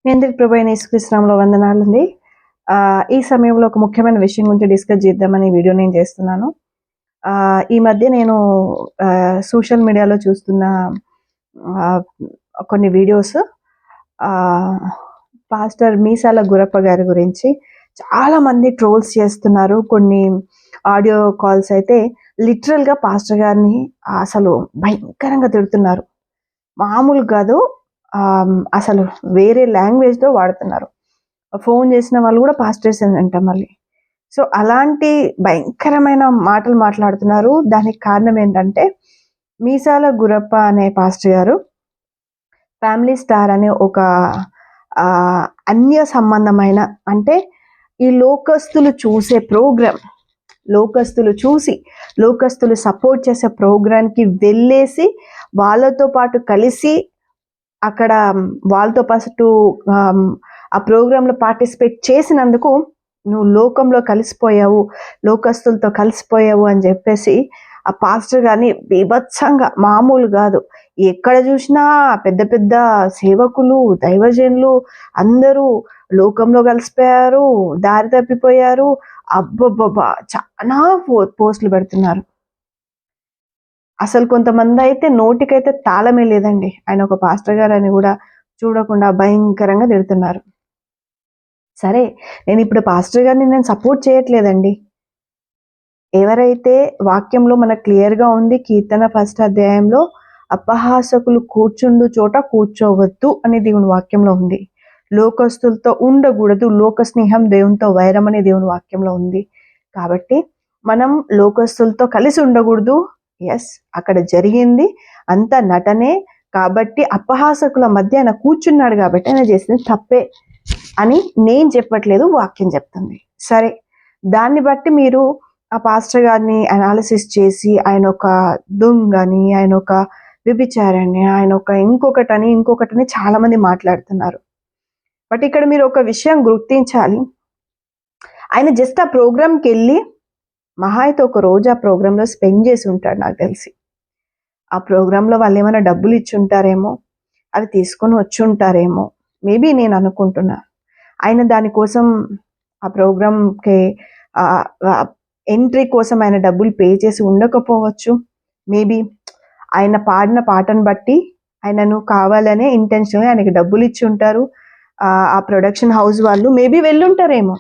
మీ అందరికి ప్రభు అయిన యేసుక్రీస్తునామములో వందనాలండి. ఈ సమయంలో ఒక ముఖ్యమైన విషయం గురించి డిస్కస్ చేద్దామని ఈ వీడియో నేను చేస్తున్నాను. ఈ మధ్య నేను సోషల్ మీడియాలో చూస్తున్న ఆహ్, కొన్ని వీడియోస్ ఆహ్, పాస్టర్ మీసాల గురప్ప గారి గురించి చాలామంది ట్రోల్స్ చేస్తున్నారు. కొన్ని ఆడియో కాల్స్ అయితే లిటరల్‌గా పాస్టర్ గారిని అసలు భయంకరంగా తిడుతున్నారు. మామూలుగా కాదు. అసలు వేరే లాంగ్వేజ్‌లో వాడుతున్నారు. ఫోన్ చేసిన వాళ్ళు కూడా పాస్టర్సేనంట మళ్ళీ. సో, అలాంటి భయంకరమైన మాటలు మాట్లాడుతున్నారు. దానికి కారణం ఏంటంటే, మీసాల గురప్ప అనే పాస్టర్ గారు ఫ్యామిలీ స్టార్ అనే ఒక అన్య సంబంధమైన అంటే ఈ లోకస్తులు చూసే ప్రోగ్రామ్, లోకస్తులు సపోర్ట్ చేసే ప్రోగ్రామ్‌కి వెళ్ళేసి వాళ్ళతో పాటు కలిసి అక్కడ వాళ్ళతో పాటు ఆ ప్రోగ్రాంలో పార్టిసిపేట్ చేసినందుకు నువ్వు లోకంలో కలిసిపోయావు, లోకస్తులతో కలిసిపోయావు అని చెప్పేసి ఆ పాస్టర్ గారిని బీభత్సంగా, మామూలు కాదు, ఎక్కడ చూసినా పెద్ద పెద్ద సేవకులు, దైవజనులు అందరూ లోకంలో కలిసిపోయారు, దారి తప్పిపోయారు, అబ్బబ్బబ్బా చాలా పోస్టులు పెడుతున్నారు. అసలు కొంతమంది అయితే నోటికైతే తాళమే లేదండి. ఆయన ఒక పాస్టర్ గారు అని కూడా చూడకుండా భయంకరంగా తిడుతున్నారు. సరే, నేను ఇప్పుడు పాస్టర్ గారిని నేను సపోర్ట్ చేయట్లేదండి. ఎవరైతే వాక్యంలో మనకు క్లియర్‌గా ఉంది, కీర్తన 1 అధ్యాయంలో అపహాసకులు కూర్చుండు చోట కూర్చోవద్దు అని దేవుని వాక్యంలో ఉంది. లోకస్తులతో ఉండకూడదు, లోక స్నేహం దేవునితో వైరం అని దేవుని వాక్యంలో ఉంది. కాబట్టి మనం లోకస్తులతో కలిసి ఉండకూడదు. ఎస్, అక్కడ జరిగింది అంతా నటనే. కాబట్టి అపహాసకుల మధ్య ఆయన కూర్చున్నాడు కాబట్టి ఆయన చేసింది తప్పే అని నేను చెప్పట్లేదు, వాక్యం చెప్తుంది. సరే, దాన్ని బట్టి మీరు ఆ పాస్టర్ గారిని అనాలిసిస్ చేసి ఆయన ఒక దొంగని, ఆయన ఒక వ్యభిచారాన్ని, ఆయన ఒక ఇంకొకటని చాలా మంది మాట్లాడుతున్నారు. బట్ ఇక్కడ మీరు ఒక విషయం గుర్తించాలి. ఆయన జస్ట్ ఆ ప్రోగ్రామ్కి వెళ్ళి మహా అయితే ఒక రోజు ఆ ప్రోగ్రాంలో స్పెండ్ చేసి ఉంటాడు నాకు తెలిసి. ఆ ప్రోగ్రాంలో వాళ్ళు ఏమైనా డబ్బులు ఇచ్చి ఉంటారేమో, అవి తీసుకొని వచ్చి ఉంటారేమో, మేబీ నేను అనుకుంటున్నా. ఆయన దానికోసం ఆ ప్రోగ్రామ్కి ఎంట్రీ కోసం ఆయన డబ్బులు పే చేసి ఉండకపోవచ్చు. మేబీ ఆయన పాడిన పాటను బట్టి ఆయనను కావాలనే ఇంటెన్షన్‌గా ఆయనకి డబ్బులు ఇచ్చి ఉంటారు. ఆ ప్రొడక్షన్ హౌస్ వాళ్ళు మేబీ వెళ్ళుంటారేమో.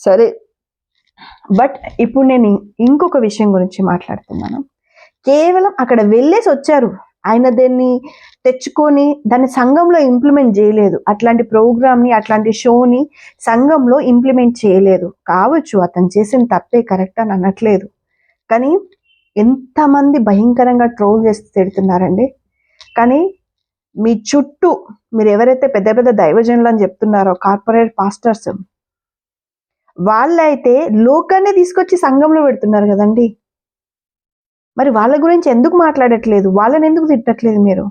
సరే, బట్ ఇప్పుడు నేను ఇంకొక విషయం గురించి మాట్లాడుతున్నాను. కేవలం అక్కడ వెళ్ళేసి వచ్చారు. ఆయన దాన్ని తెచ్చుకొని దాన్ని సంఘంలో ఇంప్లిమెంట్ చేయలేదు. అట్లాంటి ప్రోగ్రామ్‌ని, అట్లాంటి షోని సంఘంలో ఇంప్లిమెంట్ చేయలేదు. కావచ్చు, అతను చేసిన తప్పే, కరెక్ట్ అని అనట్లేదు. కానీ ఎంతమంది భయంకరంగా ట్రోల్ చేసి తిడుతున్నారండి. కానీ మీ చుట్టూ మీరు ఎవరైతే పెద్ద పెద్ద దైవజనులు అని చెప్తున్నారో, కార్పొరేట్ పాస్టర్స్, వాళ్ళైతే లోకాన్ని తీసుకొచ్చి సంఘంలో పెడుతున్నారు కదండి. మరి వాళ్ళ గురించి ఎందుకు మాట్లాడట్లేదు? వాళ్ళని ఎందుకు తిట్టట్లేదు మీరు?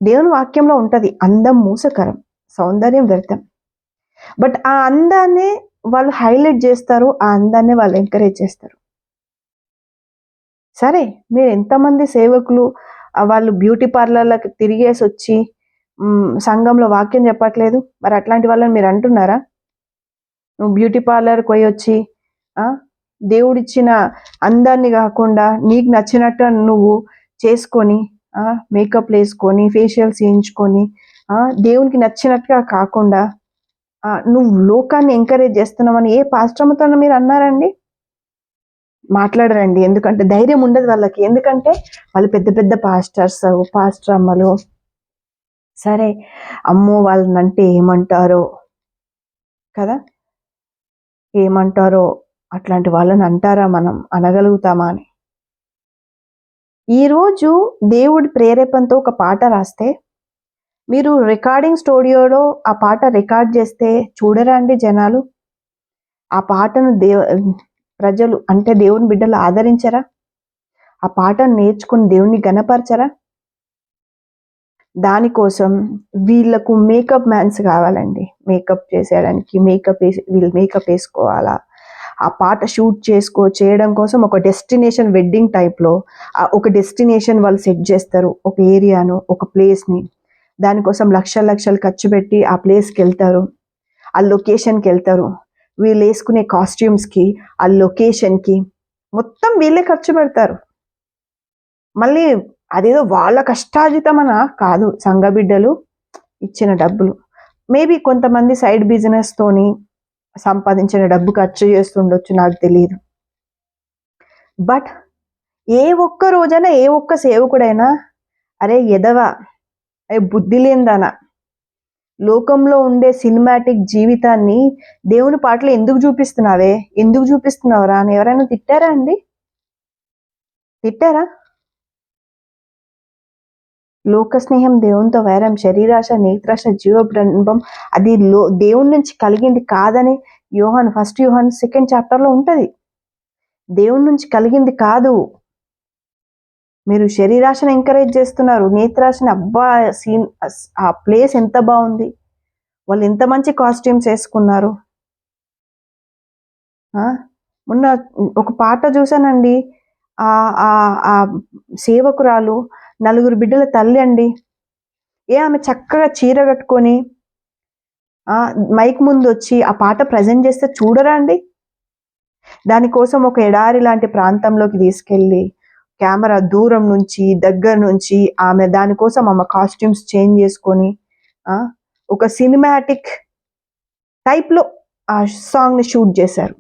దేవుని వాక్యంలో ఉంటది, అందం మూసకరం, సౌందర్యం వ్యర్థం. బట్ ఆ అందాన్ని వాళ్ళు హైలైట్ చేస్తారు, ఆ అందాన్ని వాళ్ళు ఎంకరేజ్ చేస్తారు. సరే, మీరు ఎంతమంది సేవకులు వాళ్ళు బ్యూటీ పార్లర్‌లకి తిరిగేసి వచ్చి సంఘంలో వాక్యం చెప్పట్లేదు? మరి అట్లాంటి వాళ్ళని మీరు అంటున్నారా? నువ్వు బ్యూటీ పార్లర్‌కి పోయొచ్చి దేవుడిచ్చిన అందాన్ని కాకుండా నీకు నచ్చినట్టు నువ్వు చేసుకొని, మేకప్‌లు వేసుకొని, ఫేషియల్స్ చేయించుకొని, దేవునికి నచ్చినట్టుగా కాకుండా నువ్వు లోకాన్ని ఎంకరేజ్ చేస్తున్నావని ఏ పాస్టర్‌తోనో మీరు అన్నారండి? మాట్లాడరండి. ఎందుకంటే ధైర్యం ఉండదు వాళ్ళకి. ఎందుకంటే వాళ్ళు పెద్ద పెద్ద పాస్టర్స్, పాస్టర్ అమ్మలు. సరే, అమ్మో వాళ్ళనంటే ఏమంటారో కదా, ఏమంటారో, అట్లాంటి వాళ్ళని అంటారా మనం, అనగలుగుతామా అని. ఈరోజు దేవుడి ప్రేరేపణతో ఒక పాట రాస్తే, మీరు రికార్డింగ్ స్టూడియోలో ఆ పాట రికార్డ్ చేస్తే చూడరా అండి జనాలు? ఆ పాటను ప్రజలు అంటే దేవుని బిడ్డలు ఆదరించరా? ఆ పాటను నేర్చుకుని దేవుని గణపరచరా? దానికోసం వీళ్ళకు మేకప్ మ్యాన్స్ కావాలండి. మేకప్ చేసేయడానికి వీళ్ళు మేకప్ వేసుకోవాలా, ఆ పాట షూట్ చేయడం కోసం ఒక డెస్టినేషన్ వెడ్డింగ్ టైప్లో ఒక డెస్టినేషన్ వాళ్ళు సెట్ చేస్తారు, ఒక ఏరియాను, ఒక ప్లేస్ని. దానికోసం లక్షలు ఖర్చు పెట్టి ఆ ప్లేస్కి వెళ్తారు, ఆ లొకేషన్కి వెళ్తారు. వీళ్ళు వేసుకునే కాస్ట్యూమ్స్కి, ఆ లొకేషన్కి మొత్తం వీళ్ళే ఖర్చు పెడతారు. మళ్ళీ అదేదో వాళ్ళ కష్టార్జితమన కాదు, సంఘ బిడ్డలు ఇచ్చిన డబ్బులు. మేబీ కొంతమంది సైడ్ బిజినెస్తోని సంపాదించిన డబ్బు ఖర్చు చేస్తుండొచ్చు, నాకు తెలియదు. బట్ ఏ ఒక్క రోజైనా ఏ ఒక్క సేవకుడైనా అరే ఎదవా, అరే బుద్ధి లేనిదానా, లోకంలో ఉండే సినిమాటిక్ జీవితాన్ని దేవుని పాటలు ఎందుకు చూపిస్తున్నావే, ఎందుకు చూపిస్తున్నావురా అని ఎవరైనా తిట్టారా అండి? తిట్టారా? లోక స్నేహం దేవునితో వైరం, శరీరాశ నేత్రాశ జీవభ్రంభం అది దేవుని నుంచి కలిగింది కాదని ఫస్ట్ యోహాన్ 2nd చాప్టర్లో ఉంటుంది. దేవుని నుంచి కలిగింది కాదు. మీరు శరీరాశను ఎంకరేజ్ చేస్తున్నారు, నేత్రాశని. అబ్బా ఆ ప్లేస్ ఎంత బాగుంది, వాళ్ళు ఎంత మంచి కాస్ట్యూమ్స్ వేసుకున్నారు. మొన్న ఒక పాట చూసానండి, ఆ సేవకురాలు 4 బిడ్డల తల్లి అండి. ఆమె చక్కగా చీర కట్టుకొని మైక్ ముందు వచ్చి ఆ పాట ప్రజెంట్ చేస్తే చూడరా అండి? దానికోసం ఒక ఎడారి లాంటి ప్రాంతంలోకి తీసుకెళ్ళి కెమెరా దూరం నుంచి దగ్గర నుంచి దానికోసం ఆమె కాస్ట్యూమ్స్ చేంజ్ చేసుకొని ఒక సినిమాటిక్ టైప్లో ఆ సాంగ్ని షూట్ చేశారు.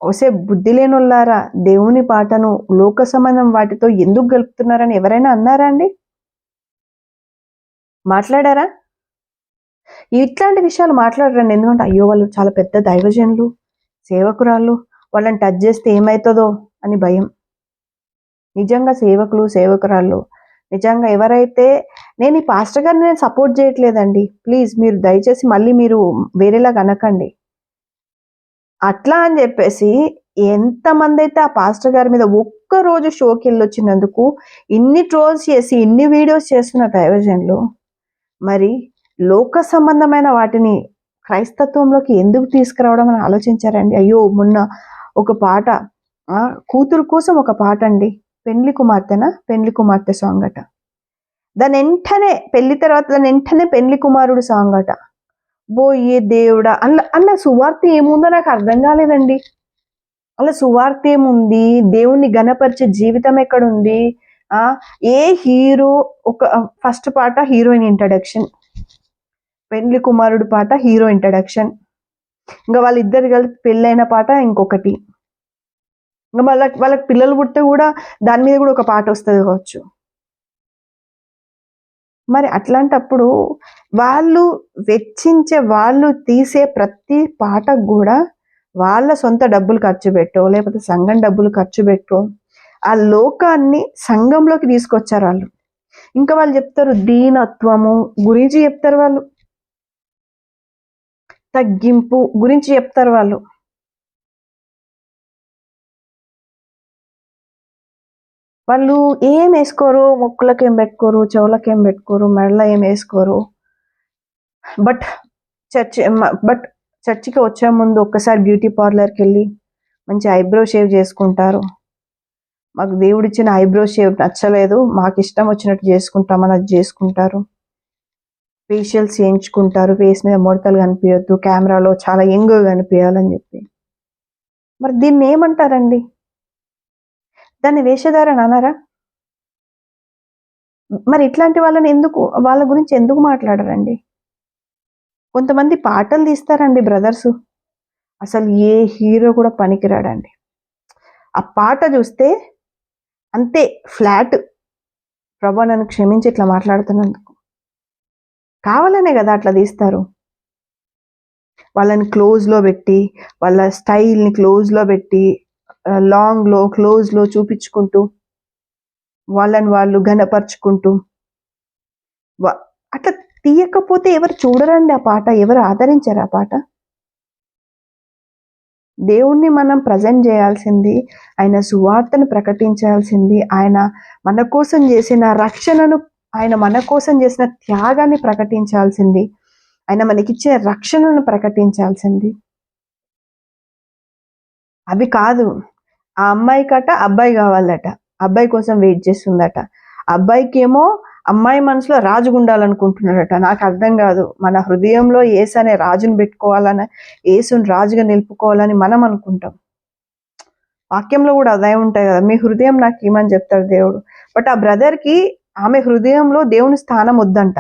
ఓసే బుద్ధి లేనోళ్ళారా, దేవుని పాటను లోక సంబంధం వాటితో ఎందుకు గలుపుతున్నారని ఎవరైనా అన్నారా అండి? మాట్లాడారా? ఇట్లాంటి విషయాలు మాట్లాడరండి. ఎందుకంటే అయ్యో వాళ్ళు చాలా పెద్ద దైవజనులు, సేవకురాళ్ళు, వాళ్ళని టచ్ చేస్తే ఏమవుతుందో అని భయం. నిజంగా సేవకులు, సేవకురాళ్ళు, నిజంగా ఎవరైతే, నేను ఈ పాస్టర్ గారిని నేను సపోర్ట్ చేయట్లేదండి, ప్లీజ్ మీరు దయచేసి మళ్ళీ మీరు వేరేలాగా అనకండి. అట్లా అని చెప్పేసి ఎంతమంది అయితే ఆ పాస్టర్ గారి మీద ఒక్కరోజు షోకి వెళ్ళొచ్చినందుకు ఇన్ని ట్రోల్స్ చేసి ఇన్ని వీడియోస్ చేస్తున్న దైవజనులు, మరి లోక సంబంధమైన వాటిని క్రైస్తత్వంలోకి ఎందుకు తీసుకురావడం అని ఆలోచించారండి? అయ్యో మొన్న ఒక పాట, కూతురు కోసం ఒక పాట అండి, పెండ్లి కుమార్తె సాంగ్ అట. దాని వెంటనే పెళ్లి తర్వాత పెండ్లి కుమారుడు సాంగ్ అట. బోయే దేవుడా, అన్న సువార్త ఏముందో నాకు అర్థం కాలేదండి. అలా సువార్త ఏముంది? దేవుణ్ణి గణపరిచే జీవితం ఎక్కడుంది? ఏ హీరో, ఒక ఫస్ట్ పాట హీరోయిన్ ఇంట్రడక్షన్, పెండ్లి కుమారుడు పాట హీరో ఇంట్రడక్షన్, ఇంకా వాళ్ళిద్దరు కలిపి పెళ్ళైన పాట ఇంకొకటి, ఇంకా వాళ్ళకి పిల్లలు పుడితే కూడా దాని మీద కూడా ఒక పాట వస్తుంది కావచ్చు. మరి అట్లాంటప్పుడు వాళ్ళు వాళ్ళు తీసే ప్రతి పాటకు కూడా వాళ్ళ సొంత డబ్బులు ఖర్చు పెట్టో, లేకపోతే సంఘం డబ్బులు ఖర్చు పెట్టో ఆ లోకాన్ని సంఘంలోకి తీసుకొచ్చారు వాళ్ళు. ఇంకా వాళ్ళు చెప్తారు దీనత్వము గురించి చెప్తారు, వాళ్ళు తగ్గింపు గురించి చెప్తారు. వాళ్ళు ఏం వేసుకోరు, మొక్కులకి ఏం పెట్టుకోరు, చెవులకి ఏం పెట్టుకోరు, మెడలో ఏం వేసుకోరు. బట్ చర్చికి వచ్చే ముందు ఒక్కసారి బ్యూటీ పార్లర్కి వెళ్ళి మంచి ఐబ్రో షేవ్ చేసుకుంటారు. మాకు దేవుడిచ్చిన ఐబ్రో షేవ్ నచ్చలేదు, మాకు ఇష్టం వచ్చినట్టు చేసుకుంటామని అది చేసుకుంటారు. ఫేషియల్స్ చేయించుకుంటారు, ఫేస్ మీద ముడతలు కనిపించద్దు, కెమెరాలో చాలా యంగ్గా కనిపించాలని చెప్పి. మరి దీన్ని ఏమంటారండి? దాన్ని వేషధారణ అన్నారా? మరి ఇట్లాంటి వాళ్ళ గురించి ఎందుకు మాట్లాడరండి? కొంతమంది పాటలు తీస్తారండి బ్రదర్స్, అసలు ఏ హీరో కూడా పనికిరాడండి. ఆ పాట చూస్తే అంతే ఫ్లాట్. ప్రభా నన్ను క్షమించి ఇట్లా మాట్లాడుతున్నందుకు, కావాలనే కదా అట్లా తీస్తారు. వాళ్ళని క్లోజ్లో పెట్టి, వాళ్ళ స్టైల్ని క్లోజ్లో పెట్టి, లాంగ్లో క్లోజ్లో చూపించుకుంటూ, వాళ్ళని వాళ్ళు ఘనపరుచుకుంటూ, అట్లా తీయకపోతే ఎవరు చూడరండి ఆ పాట, ఎవరు ఆదరించారు ఆ పాట? దేవుణ్ణి మనం ప్రజెంట్ చేయాల్సింది, ఆయన సువార్తను ప్రకటించాల్సింది, ఆయన మన కోసం చేసిన రక్షణను, ఆయన మన కోసం చేసిన త్యాగాన్ని ప్రకటించాల్సింది, ఆయన మనకిచ్చిన రక్షణను ప్రకటించాల్సింది. అవి కాదు. ఆ అమ్మాయికట అబ్బాయి కావాలట. అబ్బాయి కోసం వెయిట్ చేస్తుందట. అబ్బాయికేమో అమ్మాయి మనసులో రాజుగా ఉండాలనుకుంటున్నాడట. నాకు అర్థం కాదు. మన హృదయంలో యేసు అనే రాజుని పెట్టుకోవాలని, యేసుని రాజుగా నిలుపుకోవాలని మనం అనుకుంటాం. వాక్యంలో కూడా అదే ఉంటాయి కదా, మీ హృదయం నాకు ఇమ్మని చెప్తాడు దేవుడు. బట్ ఆ బ్రదర్కి ఆమె హృదయంలో దేవుని స్థానం వద్దంట.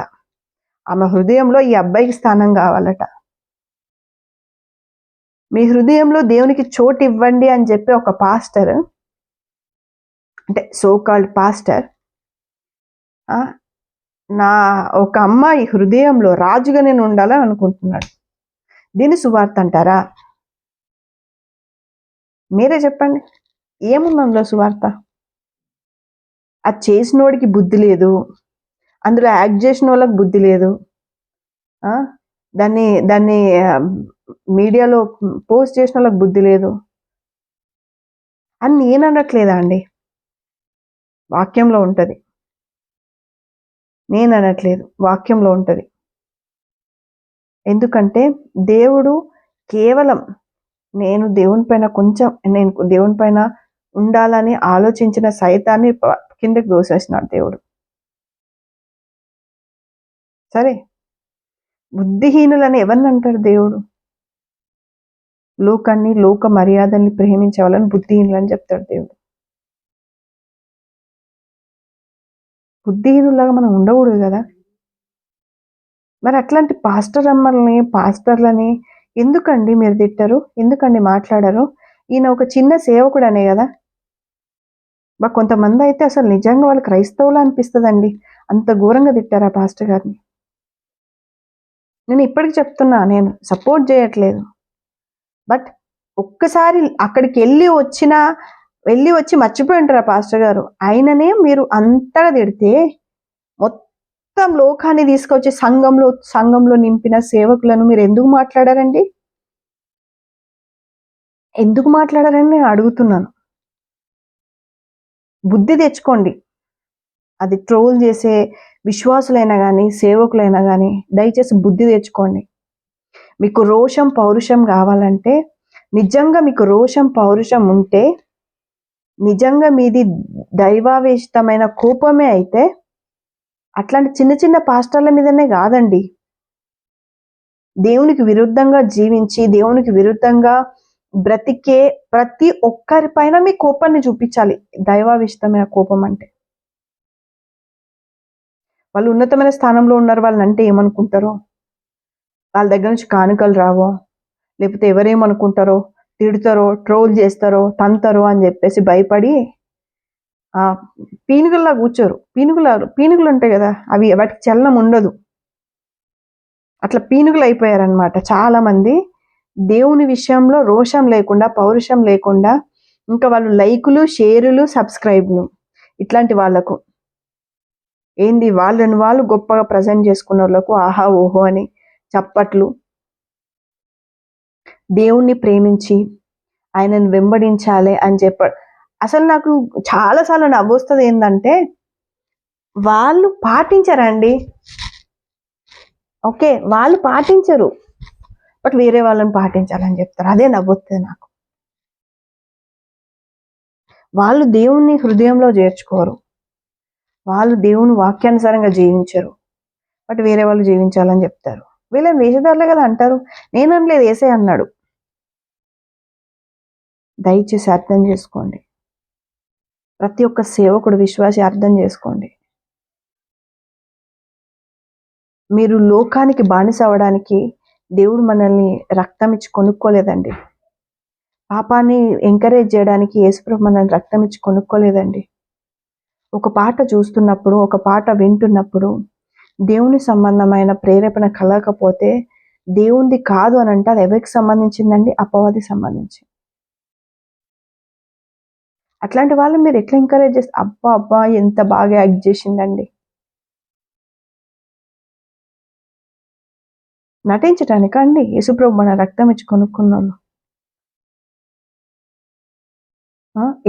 ఆమె హృదయంలో ఈ అబ్బాయికి స్థానం కావాలట. మీ హృదయంలో దేవునికి చోటు ఇవ్వండి అని చెప్పి ఒక పాస్టర్, అంటే సో కాల్డ్ పాస్టర్, నా ఒక అమ్మాయి హృదయంలో రాజుగా నేను ఉండాలని అనుకుంటున్నాడు. దీన్ని సువార్త అంటారా? మీరే చెప్పండి. ఏముంది అందులో సువార్త? అది చేసినోడికి బుద్ధి లేదు, అందులో యాక్ట్ చేసిన వాళ్ళకి బుద్ధి లేదు, దాన్ని దాన్ని మీడియాలో పోస్ట్ చేసిన వాళ్ళకి బుద్ధి లేదు అని నేను అనట్లేదా అండి? వాక్యంలో ఉంటుంది. నేను అనట్లేదు, వాక్యంలో ఉంటుంది. ఎందుకంటే దేవుడు కేవలం నేను దేవుని పైన ఉండాలని ఆలోచించిన సైతాన్ని కిందకి దోసేసినాడు దేవుడు. సరే, బుద్ధిహీనులని ఎవరిని అంటాడు దేవుడు? లోకాన్ని, లోక మర్యాదల్ని ప్రేమించే వాళ్ళని బుద్ధిహీనులని చెప్తాడు దేవుడు. బుద్ధిహీనులాగా మనం ఉండకూడదు కదా. మరి అట్లాంటి పాస్టర్లని ఎందుకండి మీరు తిట్టరు? ఎందుకండి మాట్లాడరు? ఈయన ఒక చిన్న సేవకుడనే కదా. కొంతమంది అయితే అసలు నిజంగా వాళ్ళు క్రైస్తవులు అనిపిస్తుందండి, అంత ఘోరంగా తిట్టారు ఆ పాస్టర్ గారిని. నేను ఇప్పటికి చెప్తున్నా, నేను సపోర్ట్ చేయట్లేదు. బట్ ఒక్కసారి అక్కడికి వెళ్ళి వచ్చి మర్చిపోయి ఉంటారు ఆ పాస్టర్ గారు. ఆయననే మీరు అంతగా తిడితే మొత్తం లోకాన్ని తీసుకొచ్చి సంఘంలో నింపిన సేవకులను మీరు ఎందుకు మాట్లాడారండి? ఎందుకు మాట్లాడారని నేను అడుగుతున్నాను. బుద్ధి తెచ్చుకోండి. అది ట్రోల్ చేసే విశ్వాసులైనా కానీ, సేవకులైనా కానీ దయచేసి బుద్ధి తెచ్చుకోండి. మీకు రోషం, పౌరుషం కావాలంటే, నిజంగా మీకు రోషం, పౌరుషం ఉంటే, నిజంగా మీది దైవావేశితమైన కోపమే అయితే, అట్లాంటి చిన్న చిన్న పాస్టర్ల మీదనే కాదండి, దేవునికి విరుద్ధంగా జీవించి దేవునికి విరుద్ధంగా బ్రతికే ప్రతి ఒక్కరి పైన మీ కోపాన్ని చూపించాలి. దైవావిష్టమైన కోపం అంటే వాళ్ళు ఉన్నతమైన స్థానంలో ఉన్నారు, వాళ్ళని అంటే ఏమనుకుంటారో, వాళ్ళ దగ్గర నుంచి కానుకలు రావో, లేకపోతే ఎవరేమనుకుంటారో, తిడతారో, ట్రోల్ చేస్తారో, తంతారో అని చెప్పేసి భయపడి పీనుగుల్లా కూర్చోరు. పీనుగులు ఉంటాయి కదా, అవి వాటికి చలనం ఉండదు. అట్లా పీనుగులు అయిపోయారనమాట చాలా మంది. దేవుని విషయంలో రోషం లేకుండా, పౌరుషం లేకుండా, ఇంకా వాళ్ళు లైకులు, షేరులు, సబ్స్క్రైబ్లు, ఇట్లాంటి వాళ్ళకు ఏంది, వాళ్ళని వాళ్ళు గొప్పగా ప్రజెంట్ చేసుకున్న వాళ్ళకు ఆహా ఓహో అని చప్పట్లు. దేవుణ్ణి ప్రేమించి ఆయనను వెంబడించాలి అని చెప్పాడు. అసలు నాకు చాలాసార్లు నవ్వొస్తుంది ఏంటంటే, వాళ్ళు పాటించరండి. ఓకే, వాళ్ళు పాటించరు, బట్ వేరే వాళ్ళని పాటించాలని చెప్తారు. అదే నవ్వుతుంది నాకు. వాళ్ళు దేవుణ్ణి హృదయంలో చేర్చుకోరు, వాళ్ళు దేవుని వాక్యానుసారంగా జీవించరు, బట్ వేరే వాళ్ళు జీవించాలని చెప్తారు. వీళ్ళని వేషధారులే కదా అంటారు. నేను అనలేదు, యేసే అన్నాడు. దయచేసి అర్థం చేసుకోండి. ప్రతి ఒక్క సేవకుడు, విశ్వాసి అర్థం చేసుకోండి. మీరు లోకానికి బానిస అవ్వడానికి దేవుడు మనల్ని రక్తం ఇచ్చి కొనుక్కోలేదండి. పాపాన్ని ఎంకరేజ్ చేయడానికి యేసుప్రభు మనల్ని రక్తం ఇచ్చి కొనుక్కోలేదండి. ఒక పాట చూస్తున్నప్పుడు, ఒక పాట వింటున్నప్పుడు దేవుని సంబంధమైన ప్రేరేపణ కలగకపోతే దేవుంది కాదు అని అంటే అది ఎవరికి సంబంధించిందండి? అపవాదికి సంబంధించి. అట్లాంటి వాళ్ళు మీరు ఎట్లా ఎంకరేజ్ చేస్తారు? అబ్బా ఎంత బాగా యాక్ట్ చేసిందండి. నటించటానికా అండి యేసుప్రభు మన రక్తం ఇచ్చి కొనుక్కున్నాను?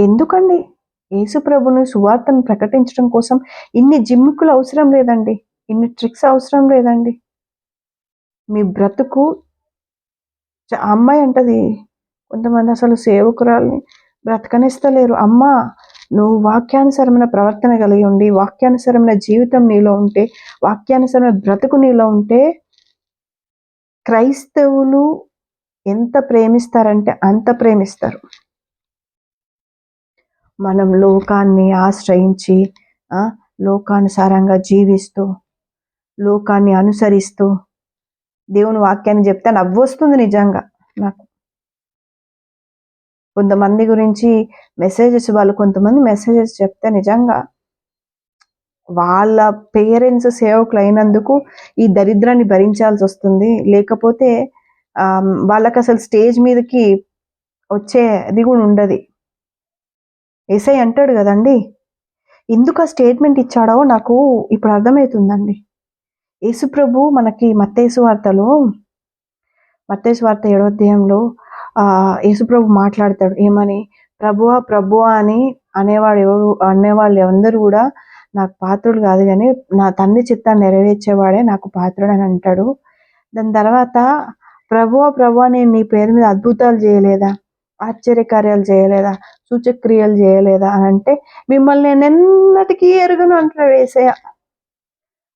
ఎందుకండి? యేసుప్రభుని సువార్తను ప్రకటించడం కోసం ఇన్ని జిమ్ముకులు అవసరం లేదండి, ఇన్ని ట్రిక్స్ అవసరం లేదండి. మీ బ్రతుకు అమ్మాయి అంటది, కొంతమంది అసలు సేవకురాల్ని బ్రతకనిస్తలేరు. అమ్మా, నువ్వు వాక్యానుసరమైన ప్రవర్తన కలిగి ఉండి, వాక్యానుసరమైన జీవితం నీలో ఉంటే, వాక్యానుసరమైన బ్రతుకు నీలో ఉంటే, క్రైస్తవులు ఎంత ప్రేమిస్తారంటే అంత ప్రేమిస్తారు. మనం లోకాన్ని ఆశ్రయించి లోకానుసారంగా జీవిస్తూ, లోకాన్ని అనుసరిస్తూ దేవుని వాక్యాన్ని చెప్తే నవ్వొస్తుంది నిజంగా నాకు. కొంతమంది గురించి కొంతమంది మెసేజెస్ చెప్తే నిజంగా వాళ్ళ పేరెంట్స్ సేవకులు అయినందుకు ఈ దరిద్రాన్ని భరించాల్సి వస్తుంది. లేకపోతే వాళ్ళకి అసలు స్టేజ్ మీదకి వచ్చేది కూడా ఉండదు. యేసయ్య అంటాడు కదండి, ఎందుకు ఆ స్టేట్మెంట్ ఇచ్చాడో నాకు ఇప్పుడు అర్థమవుతుందండి. యేసుప్రభు మనకి మత్తయి సువార్తలో 7వ అధ్యాయంలో యేసుప్రభు మాట్లాడతాడు ఏమని, ప్రభువా ప్రభువా అని అనేవాళ్ళు అందరూ కూడా నాకు పాత్రుడు కాదు, కానీ నా తండ్రి చిత్తాన్ని నెరవేర్చేవాడే నాకు పాత్రుడు అని అంటాడు. దాని తర్వాత ప్రభువా ప్రభువా నేను నీ పేరు మీద అద్భుతాలు చేయలేదా, ఆశ్చర్యకార్యాలు చేయలేదా, సూచక్రియలు చేయలేదా అని అంటే, మిమ్మల్ని నేను ఎన్నటికీ ఎరుగను అంటాడు యేసయ్య.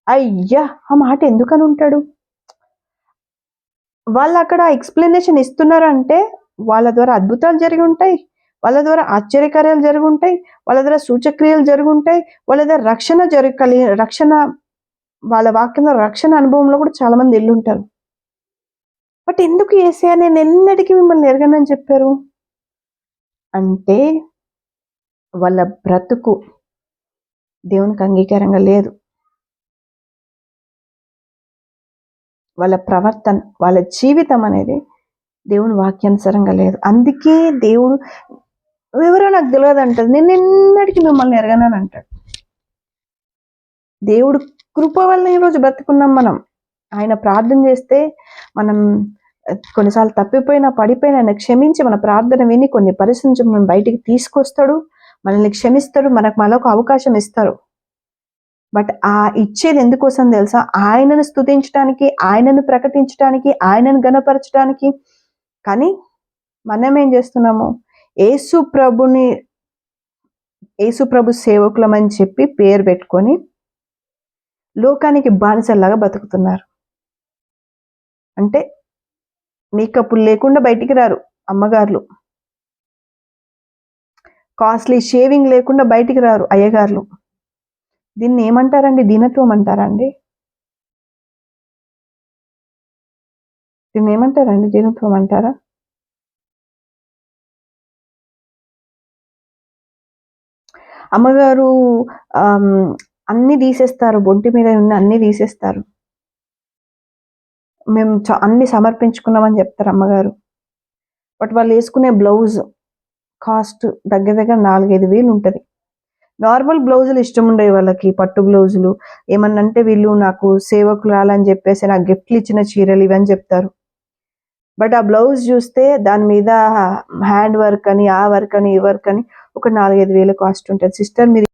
అయ్యా, ఆ మాట ఎందుకని ఉంటాడు? వాళ్ళు అక్కడ ఎక్స్ప్లెనేషన్ ఇస్తున్నారంటే వాళ్ళ ద్వారా అద్భుతాలు జరిగి ఉంటాయి, వాళ్ళ ద్వారా ఆశ్చర్యకార్యాలు జరిగి ఉంటాయి, వాళ్ళ ద్వారా సూచక్రియలు జరిగి ఉంటాయి, వాళ్ళ ద్వారా రక్షణ వాళ్ళ వాక్యంలో రక్షణ అనుభవంలో కూడా చాలా మంది వెళ్ళుంటారు. బట్ ఎందుకు యేసయ్య నేను ఎన్నటికీ మిమ్మల్ని ఎరగనని చెప్పారు అంటే, వాళ్ళ బ్రతుకు దేవునికి అంగీకారంగా లేదు. వాళ్ళ ప్రవర్తన, వాళ్ళ జీవితం అనేది దేవుని వాక్యానుసారంగా లేదు. అందుకే దేవుడు ఎవరో నాకు తెలియదు అంటాడు, నేను ఎన్నటికీ మిమ్మల్ని ఎరగనని అంటాడు. దేవుడు కృప వల్ల ఈరోజు బ్రతుకున్నాం మనం. ఆయన ప్రార్థన చేస్తే మనం కొన్నిసార్లు తప్పిపోయినా పడిపోయినా ఆయన క్షమించి మన ప్రార్థన విని కొన్ని పరిస్థితి నుంచి మనం బయటికి తీసుకొస్తాడు, మనల్ని క్షమిస్తాడు, మనకు మరొక అవకాశం ఇస్తారు. బట్ ఆ ఇచ్చేది ఎందుకోసం తెలుసా? ఆయనను స్తుతించడానికి, ఆయనను ప్రకటించడానికి, ఆయనను గణపరచడానికి. కానీ మనం ఏం చేస్తున్నాము? యేసు ప్రభు సేవకులమని చెప్పి పేరు పెట్టుకొని లోకానికి బానిసల్లాగా బతుకుతున్నారు. అంటే మేకప్పులు లేకుండా బయటికి రారు అమ్మగారులు, కాస్ట్లీ షేవింగ్ లేకుండా బయటికి రారు అయ్యగారులు. దీన్ని ఏమంటారండి? దీనత్వం అంటారండి? దీన్ని ఏమంటారండి? దీనత్వం అంటారా? అమ్మగారు అన్ని తీసేస్తారు, బొంటి మీద ఉన్న అన్ని తీసేస్తారు. మేము అన్ని సమర్పించుకున్నామని చెప్తారు అమ్మగారు. బట్ వాళ్ళు వేసుకునే బ్లౌజ్ కాస్ట్ దగ్గర 4-5 వేలు ఉంటుంది. నార్మల్ బ్లౌజులు ఇష్టం ఉండేవి వాళ్ళకి, పట్టు బ్లౌజులు. ఏమన్నంటే వీళ్ళు నాకు సేవకులు రాలని చెప్పేసి నాకు గిఫ్ట్లు ఇచ్చిన చీరలు ఇవని చెప్తారు. బట్ ఆ బ్లౌజ్ చూస్తే దాని మీద హ్యాండ్ వర్క్ అని, ఆ వర్క్ అని, ఈ వర్క్ అని ఒక 4-5 వేలు కాస్ట్ ఉంటుంది. సిస్టర్ మీరు